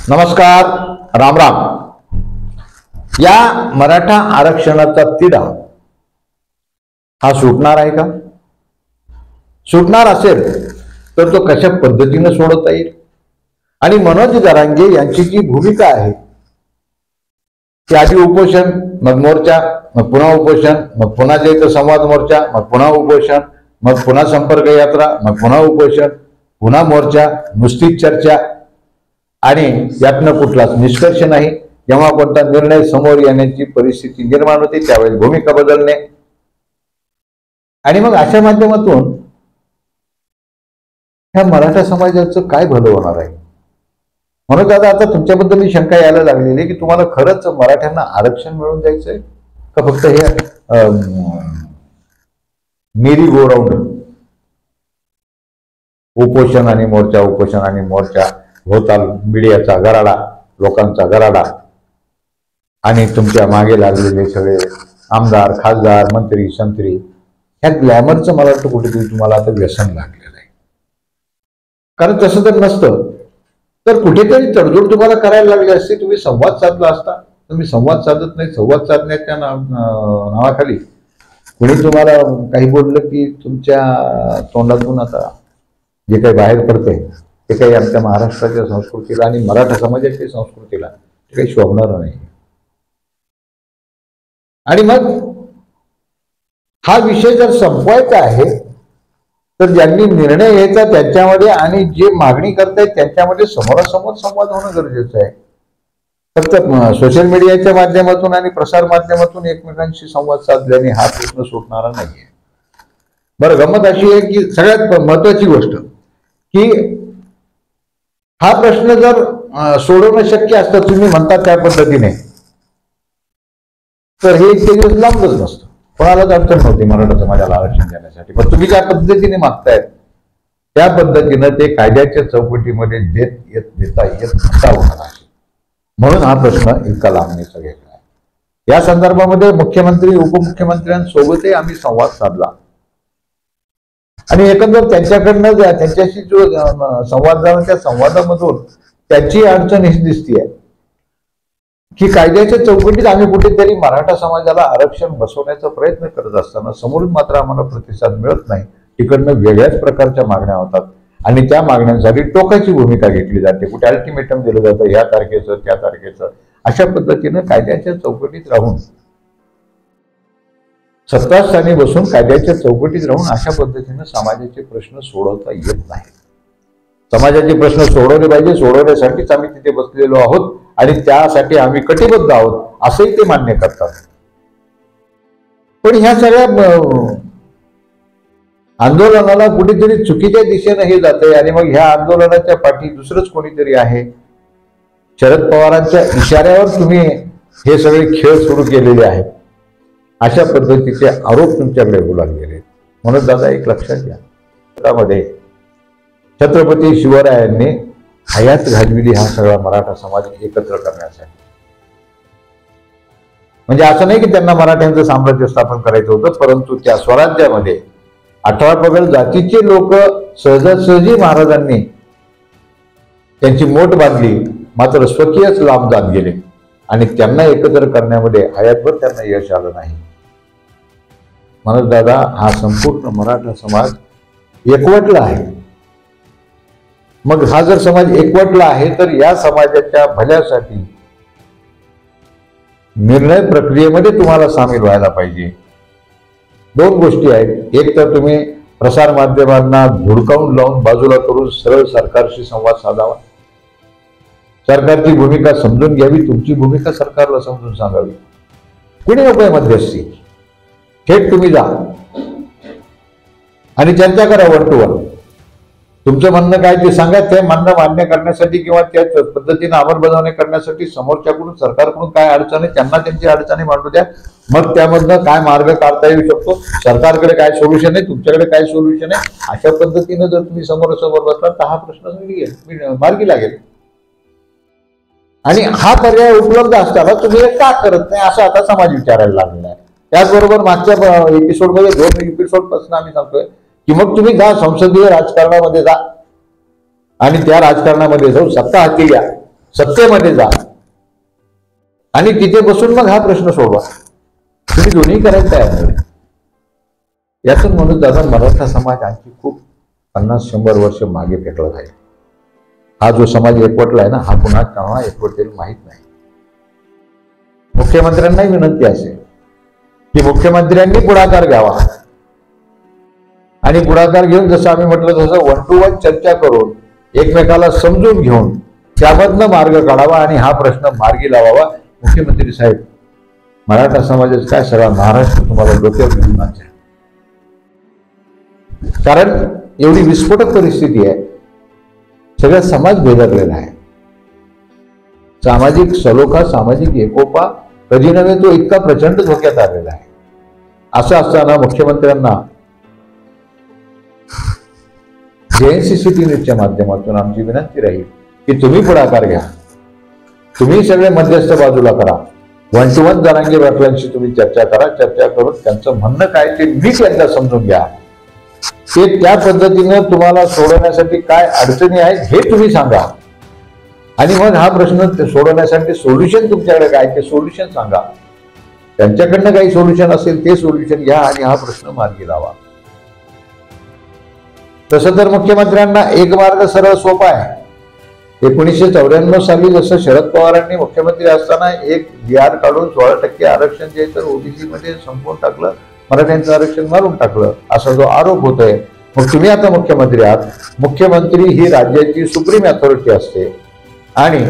नमस्कार, राम राम। या मराठा आरक्षणाचा तिढा हा सुटणार आहे का? सुटणार असेल तर तो कशा पद्धतीने सोडवता येईल? आणि मनोज जरांगे यांची जी भूमिका आहे की आधी उपोषण, मग मोर्चा, मग पुन्हा उपोषण, मग पुन्हा जयंत संवाद मोर्चा, मग पुन्हा उपोषण, मग पुन्हा संपर्क यात्रा, मग पुन्हा उपोषण, पुन्हा मोर्चा, नुसतीच चर्चा आणि यातनं कुठलाच निष्कर्ष नाही। जेव्हा कोणता निर्णय समोर येण्याची परिस्थिती निर्माण होते त्यावेळेस भूमिका बदलणे आणि मग अशा माध्यमातून ह्या मराठा समाजाचं काय भलं होणार आहे? म्हणून दादा आता तुमच्याबद्दल ही शंका यायला लागलेली आहे की तुम्हाला खरंच मराठ्यांना आरक्षण मिळून जायचंय का फक्त हे मेरी गो राऊंड, उपोषण आणि मोर्चा, उपोषण आणि मोर्चा, होता मीडियाचा गराडा, लोकांचा गराडा आणि तुमच्या मागे लागलेले सगळे आमदार, खासदार, मंत्री, संत्री, ह्या ग्लॅमरचं मला वाटतं कुठेतरी तुम्हाला आता व्यसन लागलेलं आहे। कारण तसं तर नसतं तर कुठेतरी तडजोड तुम्हाला करायला लागली असते, तुम्ही संवाद साधला असता। तुम्ही संवाद साधत नाही। संवाद साधण्याच्या नावाखाली कुणी तुम्हाला काही बोललं की तुमच्या तोंडातून आता जे काही बाहेर पडते ते काही आमच्या महाराष्ट्राच्या संस्कृतीला आणि मराठा समाजाच्या संस्कृतीला ते काही शोभणार नाही। आणि मग हा विषय जर संपवायचा आहे तर ज्यांनी निर्णय घ्यायचा त्यांच्यामध्ये आणि जे मागणी करतायत त्यांच्यामध्ये समोरासमोर संवाद होणं गरजेचं आहे। फक्त सोशल मीडियाच्या माध्यमातून आणि प्रसार माध्यमातून एकमेकांशी संवाद साधल्याने हा प्रश्न सुटणारा नाहीये। बरं, गंमत अशी आहे की सगळ्यात महत्वाची गोष्ट की हा प्रश्न जर सोडवणं शक्य असतं तुम्ही म्हणता त्या पद्धतीने तर हे इतके दिवस लांबच नसतं, कोणालाच अडचण नव्हती मराठा समाजाला आरक्षण देण्यासाठी। पण तुम्ही ज्या पद्धतीने मागतायत त्या पद्धतीनं ते कायद्याच्या चौकटीमध्ये देता येत नसावं, म्हणून हा प्रश्न इतका लांबणीचा घेतला आहे। या संदर्भामध्ये मुख्यमंत्री, उपमुख्यमंत्र्यांसोबतही आम्ही संवाद साधला आणि एकंदर त्यांच्याकडनं त्यांच्याशी जो संवाद झाला त्या संवादामधून त्यांची अडचण ही दिसतीये की कायद्याच्या चौकटीत आम्ही कुठेतरी मराठा समाजाला आरक्षण बसवण्याचा प्रयत्न करत असताना समोरून मात्र आम्हाला प्रतिसाद मिळत नाही। तिकडनं वेगळ्याच प्रकारच्या मागण्या होतात आणि त्या मागण्यांसाठी टोकाची भूमिका घेतली जाते। कुठे अल्टिमेटम दिलं जातं, या तारखेचं त्या तारखेचं, अशा पद्धतीनं कायद्याच्या चौकटीत राहून, सत्तास्थानी बसून कायद्याच्या चौकटीत राहून अशा पद्धतीनं समाजाचे प्रश्न सोडवता येत नाही। समाजाचे प्रश्न सोडवले पाहिजे, सोडवण्यासाठीच आम्ही तिथे बसलेलो आहोत आणि त्यासाठी आम्ही कटिबद्ध आहोत असंही ते मान्य करतात। पण ह्या सगळ्या आंदोलनाला कुठेतरी चुकीच्या दिशेनं हे जात आहे आणि मग ह्या आंदोलनाच्या पाठी दुसरंच कोणीतरी आहे। शरद पवारांच्या इशाऱ्यावर तुम्ही हे सगळे खेळ सुरू केलेले आहेत, अशा पद्धतीचे आरोप तुमच्याकडे होऊ लागलेले। म्हणून दादा एक लक्षात घ्या, त्यामध्ये छत्रपती शिवरायांनी हयात घालविली हा सगळा मराठा समाज एकत्र करण्यासाठी। म्हणजे असं नाही की त्यांना मराठ्यांचं साम्राज्य स्थापन करायचं होतं, परंतु त्या स्वराज्यामध्ये 18 पगड जातीचे लोक सहजासहजी महाराजांनी त्यांची मोठ बांधली, मात्र स्वकीयच लांब जात गेले आणि त्यांना एकत्र करण्यामध्ये हयातभर त्यांना यश आलं नाही। म्हणून दादा हा संपूर्ण मराठा समाज एकवटला आहे। मग हा जर समाज एकवटला आहे तर या समाजाच्या भल्यासाठी निर्णय प्रक्रियेमध्ये तुम्हाला सामील व्हायला पाहिजे। दोन गोष्टी आहेत, एक तर तुम्ही प्रसार माध्यमांना धुडकावून लावून बाजूला करून सरळ सरकारशी संवाद साधावा, सरकारची भूमिका समजून घ्यावी, तुमची भूमिका सरकारला समजून सांगावी। कुणी नकोय मध्यस्थी, थेट तुम्ही जा आणि चर्चा करा वन टू वन। तुमचं म्हणणं काय ते सांगा, ते म्हणणं मान्य करण्यासाठी किंवा त्या पद्धतीने अंमलबजावणी करण्यासाठी समोरच्याकडून, सरकारकडून काय अडचण आहे त्यांना त्यांची अडचणी मांडू द्या। मग त्यामधनं काय मार्ग काढता येऊ शकतो, सरकारकडे काय सोल्युशन आहे, तुमच्याकडे काय सोल्युशन आहे, अशा पद्धतीने जर तुम्ही समोरासमोर बसला तर हा प्रश्न मार्गी लागेल। आणि हा पर्याय उपलब्ध असताना तुम्ही हे का करत नाही असं आता समाज विचारायला लागलेला आहे। त्याचबरोबर मागच्या एपिसोडमध्ये 2 एपिसोड पासून आम्ही सांगतोय की मग तुम्ही जा संसदीय राजकारणामध्ये जा आणि त्या राजकारणामध्ये जाऊन सत्ता हाती घ्या, सत्तेमध्ये जा आणि तिथे बसून मग हा प्रश्न सोडवा. तुम्ही दोन्ही करायला तयार नाही. यातून म्हणून दादा मराठा समाज आणखी खूप 50-100 वर्ष मागे फेकला जाईल. हा जो समाज एकवटलाय ना, हा पुन्हा केव्हा एकवटेल माहित नाही. मुख्यमंत्र्यांनाही विनंती असेल की मुख्यमंत्र्यांनी पुढाकार घ्यावा आणि पुढाकार घेऊन जसं आम्ही म्हटलं तसं 1 to 1 चर्चा करून एकमेकाला समजून घेऊन त्यामधनं मार्ग काढावा आणि हा प्रश्न मार्गी लावावा. मुख्यमंत्री साहेब, मराठा समाजाचं काय सगळा महाराष्ट्र तुम्हाला डोक्यावर घेऊन आहे. कारण एवढी विस्फोटक परिस्थिती आहे. सगळा समाज भेदरलेला आहे. सामाजिक सलोखा, सामाजिक एकोपा कधी नव्हे तो इतका प्रचंड धोक्यात आलेला आहे. असं असताना मुख्यमंत्र्यांना JNCCT न्यूजच्या माध्यमातून आमची विनंती राहील की तुम्ही पुढाकार घ्या. तुम्ही सगळे मध्यस्थ बाजूला करा. 1 to 1 जरांगे पाटलांशी तुम्ही चर्चा करा. चर्चा करून त्यांचं म्हणणं काय ते नीट एकदा समजून घ्या. ते त्या पद्धतीनं तुम्हाला सोडवण्यासाठी काय अडचणी आहेत हे तुम्ही सांगा आणि मग हा प्रश्न सोडवण्यासाठी सोल्युशन तुमच्याकडे काय ते सोल्युशन सांगा. त्यांच्याकडनं काही सोल्युशन असेल ते सोल्युशन घ्या आणि हा प्रश्न मार्गी लावा. तसं तर मुख्यमंत्र्यांना एक मार्ग सरळ सोपा आहे. 1994 साली जसं शरद पवारांनी मुख्यमंत्री असताना एक GR काढून 16% आरक्षण जे तर OBC मध्ये संपवून टाकलं, मराठ्यांचं आरक्षण मारून टाकलं असा जो आरोप होतोय. मग तुम्ही आता मुख्यमंत्री आहात. मुख्यमंत्री ही राज्याची सुप्रीम अथॉरिटी असते आणि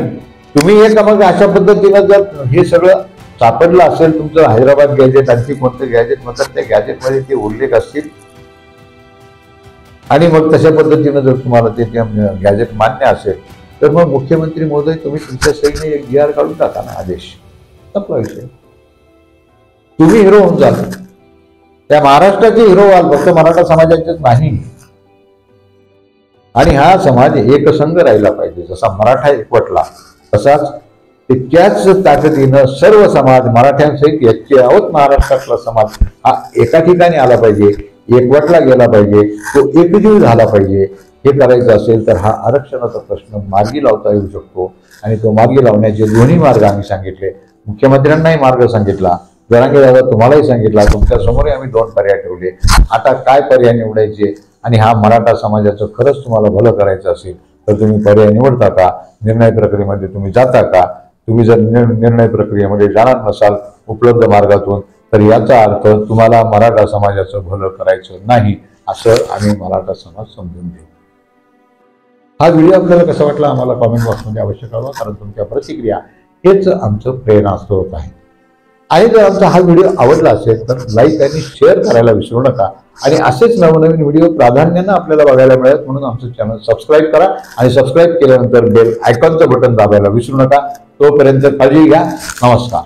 तुम्ही एक मग अशा पद्धतीनं जर हे सगळं सापडलं असेल तुमचं हैदराबाद गॅजेट आणखी कोणतं गॅजेट म्हणतात त्या गॅजेटमध्ये ते उल्लेख असतील आणि मग तशा पद्धतीनं जर तुम्हाला ते गॅजेट मान्य असेल तर मग मुख्यमंत्री महोदय तुम्ही तुमच्या सहीने एक GR काढून टाका ना, आदेश संपला विषय. तुम्ही हिरो होऊन जाल. त्या महाराष्ट्राचे हिरो व्हाल, फक्त मराठा समाजाचेच नाही. आणि हा समाज एकसंघ राहिला पाहिजे. जसा मराठा एकवटला तसाच तितक्याच ताकदीनं सर्व समाज मराठ्यांसहित याचे आहोत महाराष्ट्रातला समाज हा एका ठिकाणी आला पाहिजे, एकवटला गेला पाहिजे, तो एकजीव झाला पाहिजे. हे करायचं असेल तर हा आरक्षणाचा प्रश्न मार्गी लावता येऊ शकतो आणि तो मार्गी लावण्याचे दोन्ही मार्ग आम्ही सांगितले. मुख्यमंत्र्यांनाही मार्ग सांगितला, जरांगे दादा तुम्हालाही सांगितला. तुमच्या समोर आम्ही 2 पर्याय ठेवले. आता काय पर्याय निवडायचे आणि हा मराठा समाजाचं खरंच तुम्हाला भलं करायचं असेल तर तुम्ही पर्याय निवडता का? निर्णय प्रक्रियेमध्ये तुम्ही जाता का? तुम्ही जर निर्णय प्रक्रियेमध्ये जाणार नसाल उपलब्ध मार्गातून तर याचा अर्थ तुम्हाला मराठा समाजाचं भलं करायचं नाही असं आम्ही मराठा समाज समजून घेऊ. हा व्हिडिओ आपल्याला कसा वाटला आम्हाला कॉमेंट बॉक्समध्ये अवश्य कळवा. कारण तुमच्या प्रतिक्रिया हेच आमचं प्रेरणास्त्रोत आहे. आणि जर आमचा हा व्हिडिओ आवडला असेल तर लाईक आणि शेअर करायला विसरू नका. आणि असेच नवनवीन व्हिडिओ प्राधान्यानं आपल्याला बघायला मिळेल म्हणून आमचं चॅनल सबस्क्राईब करा आणि सबस्क्राईब केल्यानंतर बेल आयकॉनचं बटन दाबायला विसरू नका. तोपर्यंत काळजी घ्या. नमस्कार.